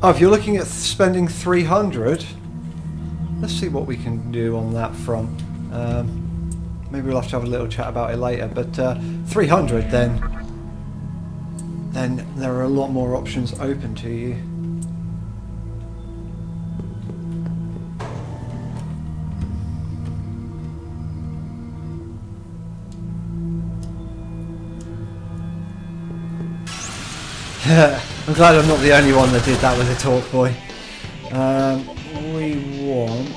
Oh, if you're looking at spending 300, let's see what we can do on that front. Maybe we'll have to have a little chat about it later. But 300, then there are a lot more options open to you. I'm glad I'm not the only one that did that with a talk boy. We want...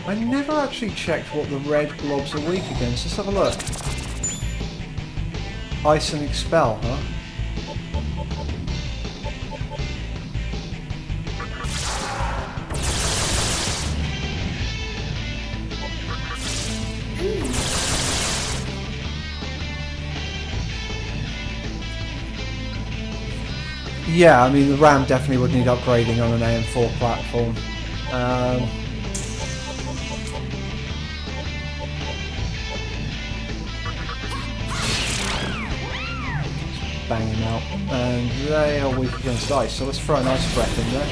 I never actually checked what the red blobs are weak against. Let's have a look. Ice and Expel, huh? Yeah, I mean the RAM definitely would need upgrading on an AM4 platform. Bang him out, and they are weak against ice, so let's throw an ice breath in there.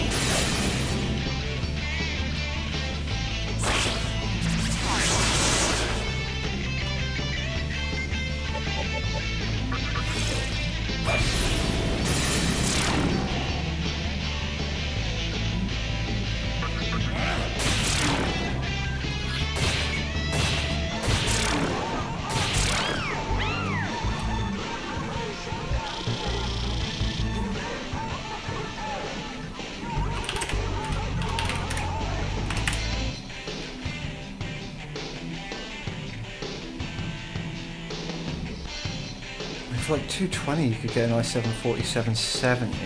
For like 220 you could get an i7 4770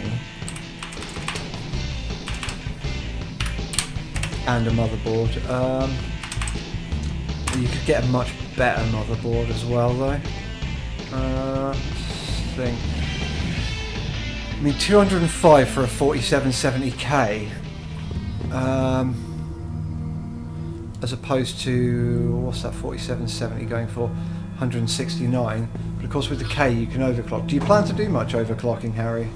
and a motherboard. You could get a much better motherboard as well though. Let's think. I mean 205 for a 4770K as opposed to, what's that 4770 going for? 169. But of course with the K you can overclock. Do you plan to do much overclocking, Harry?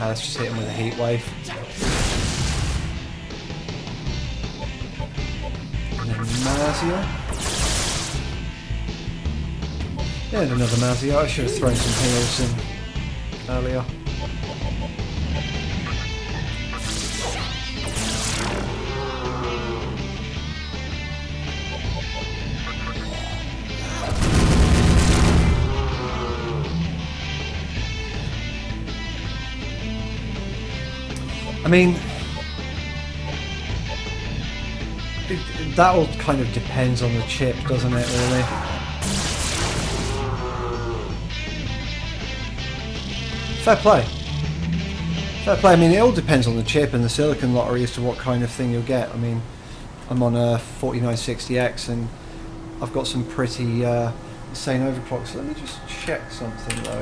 Let's just hit him with a heat wave. And then Mazia. Yeah, and another Mazia. I should have thrown some heals in earlier. I mean, that all kind of depends on the chip, doesn't it, really? Fair play. Fair play. I mean, it all depends on the chip and the silicon lottery as to what kind of thing you'll get. I mean, I'm on a 4960X and I've got some pretty insane overclocks. So let me just check something, though.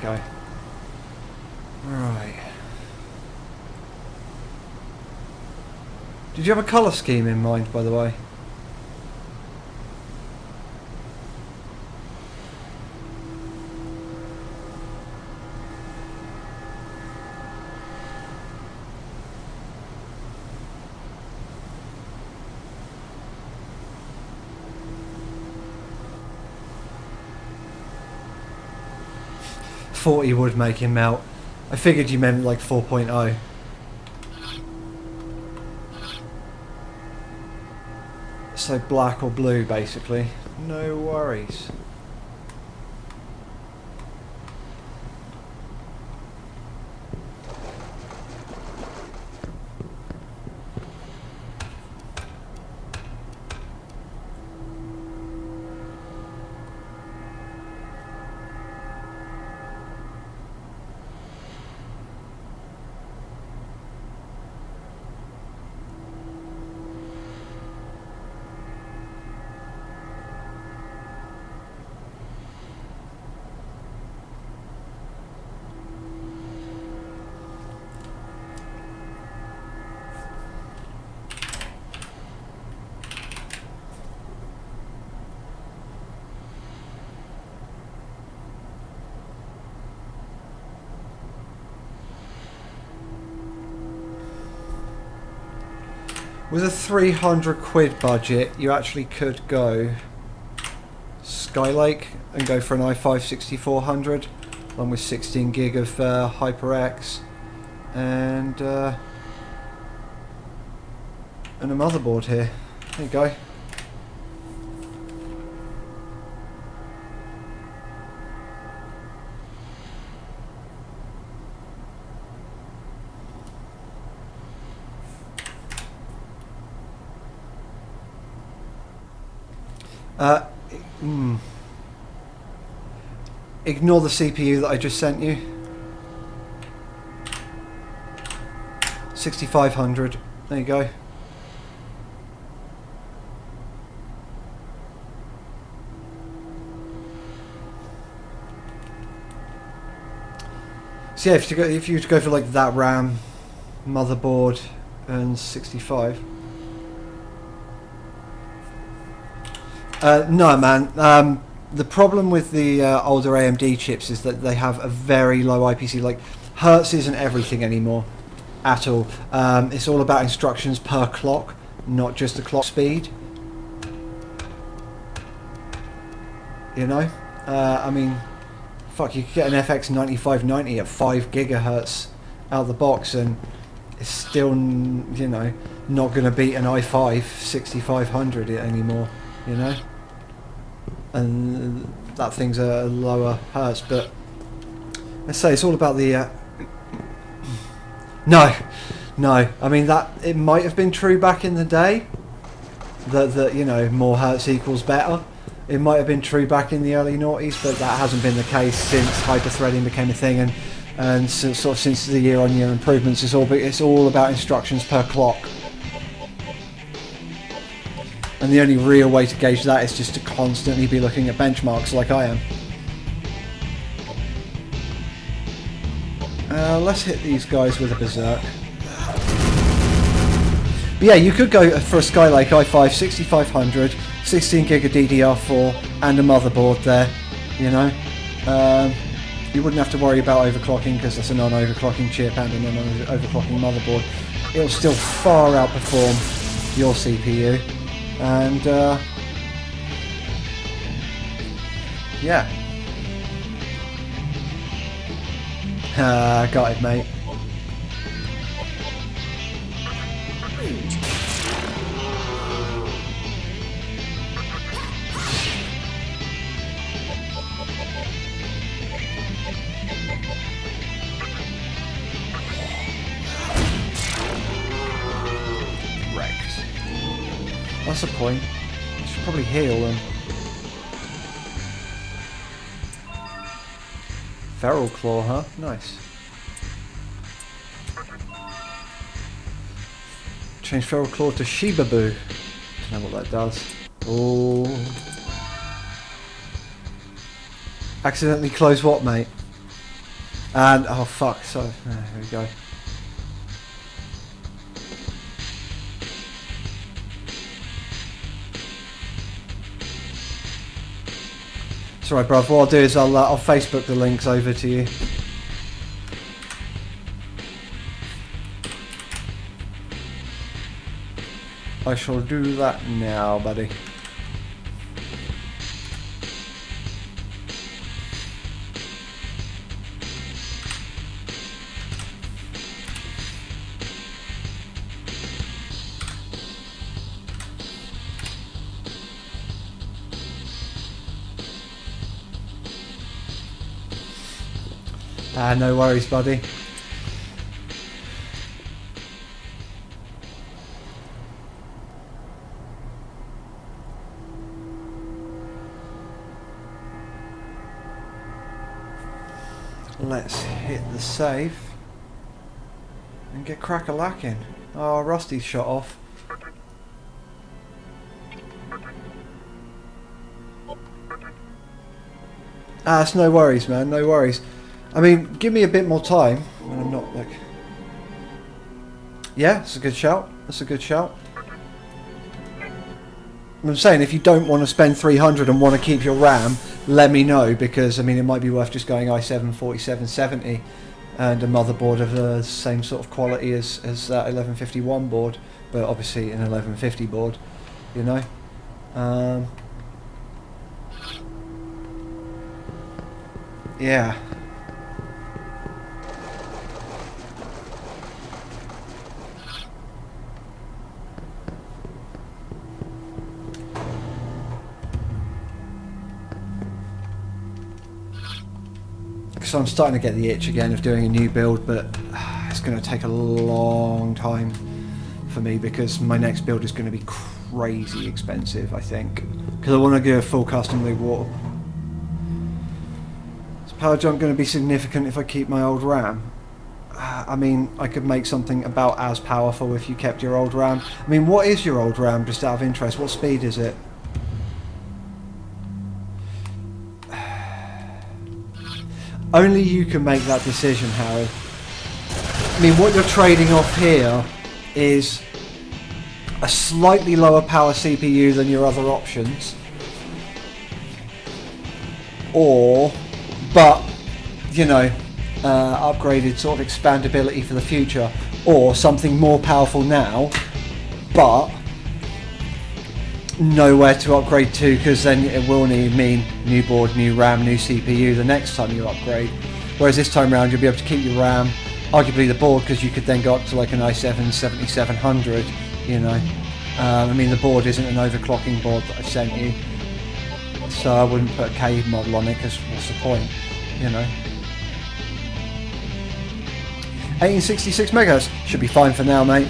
Go. Right. Did you have a colour scheme in mind, by the way? .40 would make him melt. I figured you meant like 4.0. So black or blue, basically. No worries. With a 300 quid budget, you actually could go Skylake and go for an i5 6400, along with 16 gig of HyperX and a motherboard here. There you go. Ignore the CPU that I just sent you. 6500. There you go. So yeah, if you were to go for like that RAM, motherboard, and 65. No, man. The problem with the older AMD chips is that they have a very low IPC. Like, Hertz isn't everything anymore, at all. It's all about instructions per clock, not just the clock speed. You know? I mean, fuck, you could get an FX 9590 at 5 gigahertz out of the box, and it's still, you know, not going to beat an i5 6500 anymore, you know? And that thing's a lower hertz, but let's say it's all about the no, I mean, that it might have been true back in the day that you know, more hertz equals better. It might have been true back in the early noughties, but that hasn't been the case since hyper-threading became a thing, and sort of since the year-on-year improvements. It's all about instructions per clock. And the only real way to gauge that is just to constantly be looking at benchmarks like I am. Let's hit these guys with a berserk. But yeah, you could go for a Skylake i5 6500, 16 gig of DDR4 and a motherboard there, you know. You wouldn't have to worry about overclocking because that's a non-overclocking chip and a non-overclocking motherboard. It'll still far outperform your CPU. And yeah, got it, mate. That's the point. I should probably heal them. Feral Claw, huh? Nice. Change Feral Claw to Shiba Boo. Don't know what that does. Oh. Accidentally close what, mate? And, oh fuck, so, there we go. It's alright, bruv. What I'll do is I'll Facebook the links over to you. I shall do that now, buddy. No worries, buddy. Let's hit the save and get crack-a-lacking. Oh, Rusty's shot off. It's no worries, man, no worries. I mean, give me a bit more time when I'm not like... Yeah, that's a good shout. That's a good shout. I'm saying, if you don't want to spend 300 and want to keep your RAM, let me know, because I mean, it might be worth just going i7 4770 and a motherboard of the same sort of quality as that 1151 board, but obviously an 1150 board, you know. Yeah. So I'm starting to get the itch again of doing a new build, but it's going to take a long time for me because my next build is going to be crazy expensive, I think, because I want to do a full custom loop water. Is power jump going to be significant if I keep my old RAM? I mean, I could make something about as powerful if you kept your old RAM. I mean, what is your old RAM, just out of interest? What speed is it? Only you can make that decision, Harry. I mean, what you're trading off here is a slightly lower power CPU than your other options. But, you know, upgraded sort of expandability for the future. Or something more powerful now, but nowhere to upgrade to, because then it will mean new board, new RAM, new CPU the next time you upgrade. Whereas this time around you'll be able to keep your RAM, arguably the board, because you could then go up to like an i7 7700, you know. I mean, the board isn't an overclocking board that I sent you, so I wouldn't put a K model on it, because what's the point, you know. 1866 megahertz should be fine for now, mate.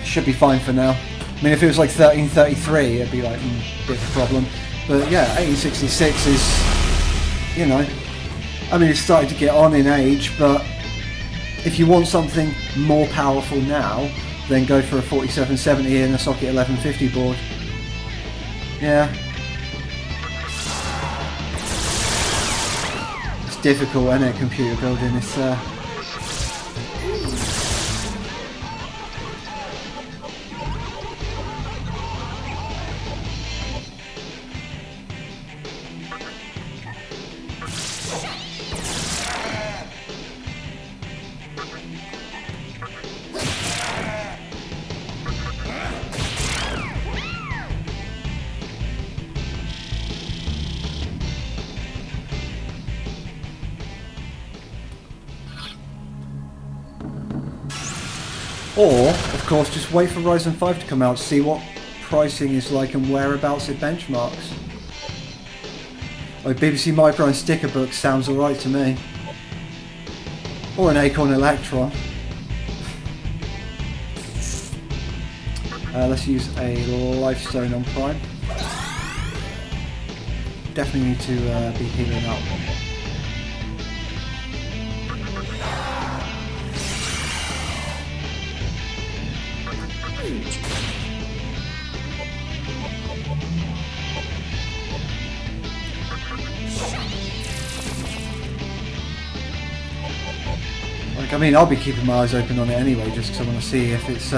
Should be fine for now. I mean, if it was like 1333, it'd be like bit of a problem. But yeah, 1866 is, you know, I mean, it's starting to get on in age, but if you want something more powerful now, then go for a 4770 and a socket 1150 board. Yeah. It's difficult, isn't it, computer building? It's or, of course, just wait for Ryzen 5 to come out, see what pricing is like and whereabouts it benchmarks. Like BBC Micro and sticker book sounds alright to me. Or an Acorn Electron. Let's use a Lifestone on Prime. Definitely need to be healing up. Like, I mean, I'll be keeping my eyes open on it anyway, just because I want to see if it's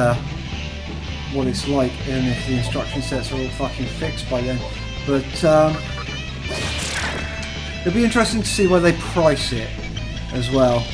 what it's like and if the instruction sets are all fucking fixed by then. But it'll be interesting to see where they price it as well.